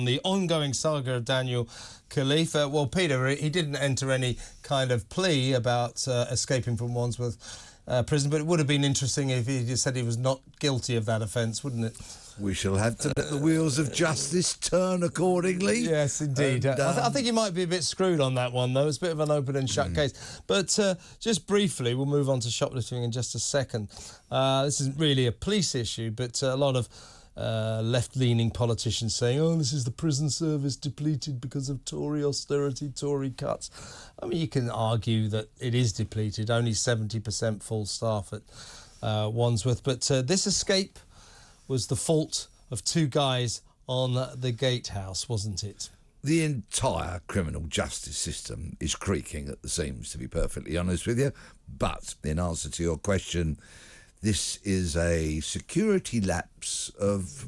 The ongoing saga of Daniel Khalife. Well, Peter, he didn't enter any kind of plea about escaping from Wandsworth Prison, but it would have been interesting if he just said he was not guilty of that offence, wouldn't it? We shall have to let the wheels of justice turn accordingly. Yes, indeed. And, I think he might be a bit screwed on that one, though. It's a bit of an open and shut case. But just briefly, we'll move on to shoplifting in just a second. This isn't really a police issue, but a lot of left-leaning politicians saying, oh, this is the prison service depleted because of Tory austerity, Tory cuts. I mean, you can argue that it is depleted, only 70% full staff at Wandsworth. But this escape was the fault of two guys on the gatehouse, wasn't it? The entire criminal justice system is creaking at the seams, to be perfectly honest with you. But in answer to your question, this is a security lapse of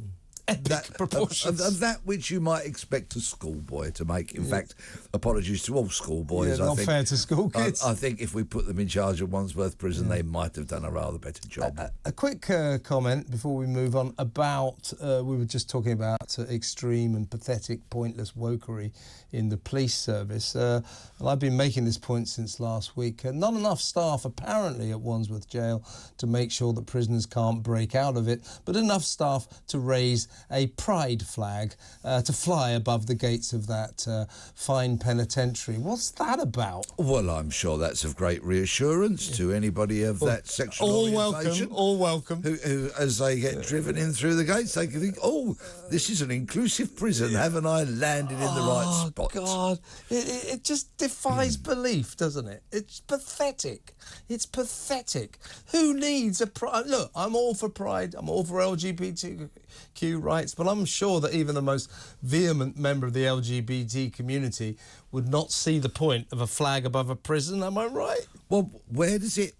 epic proportions. Of that which you might expect a schoolboy to make. In fact, apologies to all schoolboys. Yeah, not fair to school kids. I think if we put them in charge of Wandsworth Prison, they might have done a rather better job. A quick comment before we move on about, we were just talking about extreme and pathetic, pointless wokery in the police service. And I've been making this point since last week. Not enough staff, apparently, at Wandsworth Jail to make sure that prisoners can't break out of it, but enough staff to raise a pride flag to fly above the gates of that fine penitentiary. What's that about? Well, I'm sure that's of great reassurance to anybody of that sexual orientation. All welcome. Who, as they get driven in through the gates, they can think, oh, this is an inclusive prison. Haven't I landed in the right spot? Oh, God. It just defies belief, doesn't it? It's pathetic. It's pathetic. Who needs a pride? Look, I'm all for pride. I'm all for LGBTQ rights, but I'm sure that even the most vehement member of the LGBT community would not see the point of a flag above a prison. Am I right? Well, where does it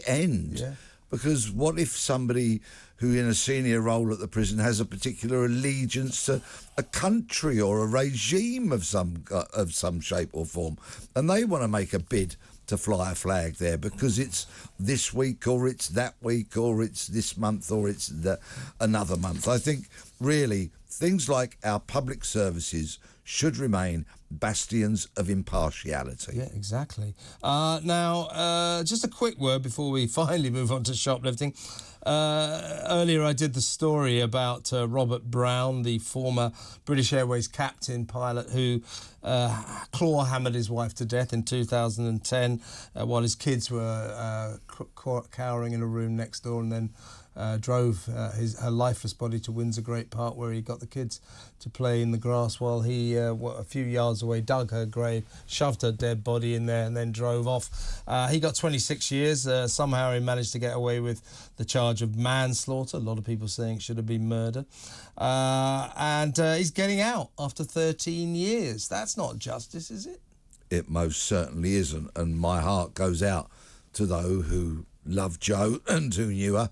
end? Yeah. Because what if somebody who in a senior role at the prison has a particular allegiance to a country or a regime of some shape or form, and they want to make a bid to fly a flag there because it's this week or it's that week or it's this month or it's another month? I think really things like our public services should remain bastions of impartiality. Yeah, exactly. Now, just a quick word before we finally move on to shoplifting. Earlier I did the story about Robert Brown, the former British Airways captain pilot who claw-hammered his wife to death in 2010 while his kids were cowering in a room next door, and then drove her lifeless body to Windsor Great Park, where he got the kids to play in the grass while he, a few yards away, dug her grave, shoved her dead body in there and then drove off. He got 26 years. Somehow he managed to get away with the charge of manslaughter. A lot of people saying it should have been murder. And he's getting out after 13 years. That's not justice, is it? It most certainly isn't. And my heart goes out to those who love Jo and who knew her.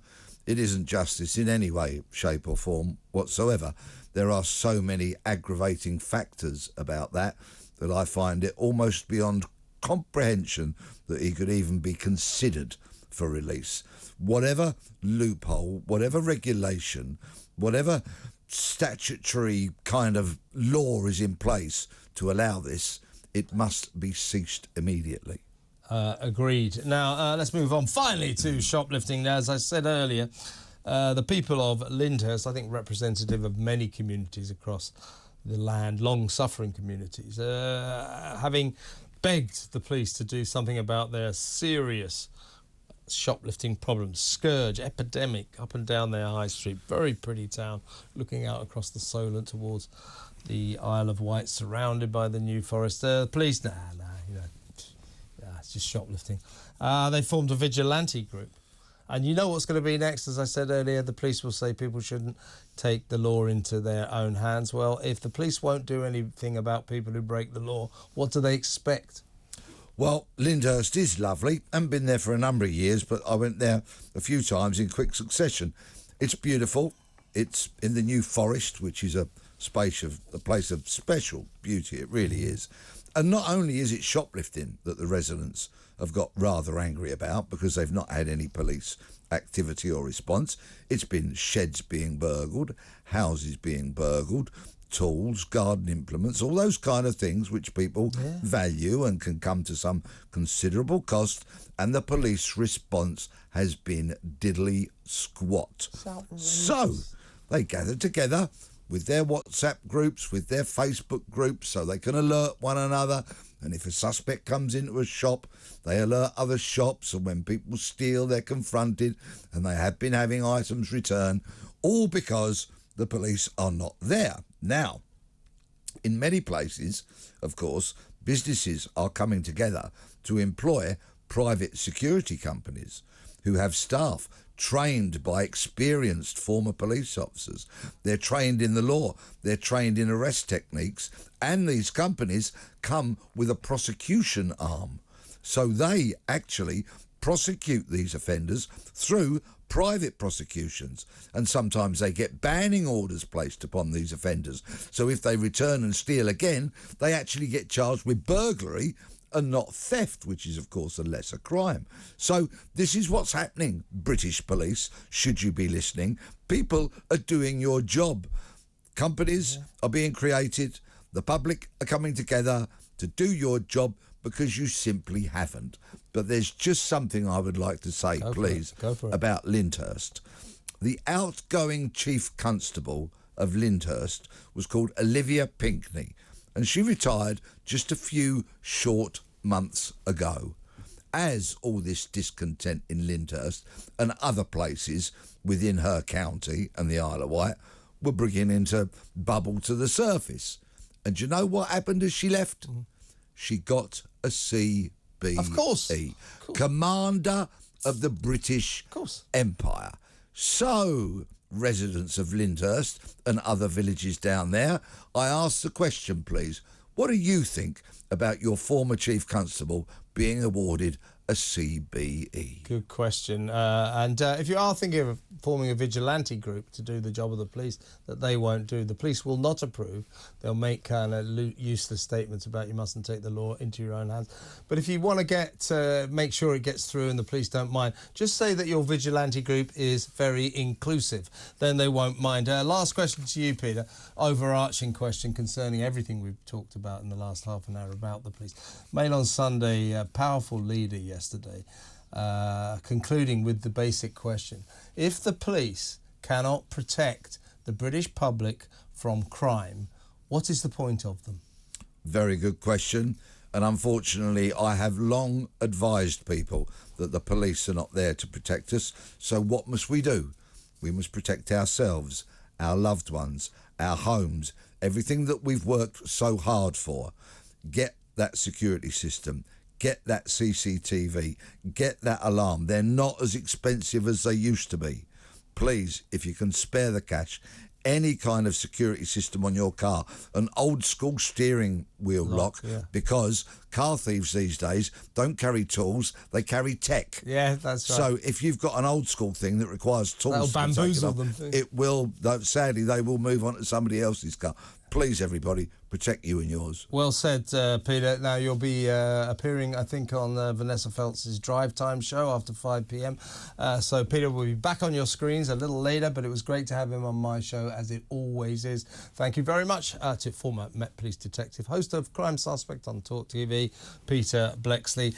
It isn't justice in any way, shape or form whatsoever. There are so many aggravating factors about that I find it almost beyond comprehension that he could even be considered for release. Whatever loophole, whatever regulation, whatever statutory kind of law is in place to allow this, it must be ceased immediately. Agreed. Now, let's move on finally to shoplifting. Now, as I said earlier, the people of Lindhurst, I think representative of many communities across the land, long-suffering communities, having begged the police to do something about their serious shoplifting problems, scourge, epidemic up and down their high street. Very pretty town, looking out across the Solent towards the Isle of Wight, surrounded by the New Forest. Police, it's just shoplifting. They formed a vigilante group. And you know what's going to be next? As I said earlier, the police will say people shouldn't take the law into their own hands. Well, if the police won't do anything about people who break the law, what do they expect? Well, Lindhurst is lovely. I haven't been there for a number of years, but I went there a few times in quick succession. It's beautiful. It's in the New Forest, which is a place of special beauty. It really is. And not only is it shoplifting that the residents have got rather angry about because they've not had any police activity or response, it's been sheds being burgled, houses being burgled, tools, garden implements, all those kind of things which people value and can come to some considerable cost, and the police response has been diddly squat. So they gather together with their WhatsApp groups, with their Facebook groups, so they can alert one another. And if a suspect comes into a shop, they alert other shops, and when people steal, they're confronted, and they have been having items returned, all because the police are not there. Now, in many places, of course, businesses are coming together to employ private security companies who have staff trained by experienced former police officers. They're trained in the law, they're trained in arrest techniques, and these companies come with a prosecution arm. So they actually prosecute these offenders through private prosecutions, and sometimes they get banning orders placed upon these offenders. So if they return and steal again, they actually get charged with burglary and not theft, which is, of course, a lesser crime. So this is what's happening, British police, should you be listening. People are doing your job. Companies are being created. The public are coming together to do your job because you simply haven't. But there's just something I would like to say, please, about Lindhurst. The outgoing chief constable of Lindhurst was called Olivia Pinkney, and she retired just a few short months ago. As all this discontent in Lindhurst and other places within her county and the Isle of Wight were beginning to bubble to the surface. And do you know what happened as she left? She got a CBE. Of course. Commander of the British Empire. So, residents of Lindhurst and other villages down there, I ask the question, please, what do you think about your former chief constable being awarded a CBE? Good question. And if you are thinking of forming a vigilante group to do the job of the police that they won't do, the police will not approve. They'll make kind of useless statements about you mustn't take the law into your own hands. But if you want to make sure it gets through and the police don't mind, just say that your vigilante group is very inclusive. Then they won't mind. Last question to you, Peter. Overarching question concerning everything we've talked about in the last half an hour about the police. Mail on Sunday, a powerful leader yesterday, concluding with the basic question: if the police cannot protect the British public from crime, what is the point of them? Very good question. And unfortunately, I have long advised people that the police are not there to protect us. So what must we do? We must protect ourselves, our loved ones, our homes, everything that we've worked so hard for. Get that security system. Get that CCTV, get that alarm. They're not as expensive as they used to be. Please, if you can spare the cash, any kind of security system on your car, an old school steering wheel lock, because car thieves these days don't carry tools, they carry tech. Yeah, that's right. So if you've got an old school thing that requires tools, that'll bamboozle them. It will, sadly, they will move on to somebody else's car. Please, everybody, protect you and yours. Well said, Peter. Now, you'll be appearing, I think, on Vanessa Feltz's Drive Time show after 5 p.m. So Peter will be back on your screens a little later, but it was great to have him on my show, as it always is. Thank you very much to former Met Police Detective, host of Crime Suspect on TalkTV, Peter Bleksley.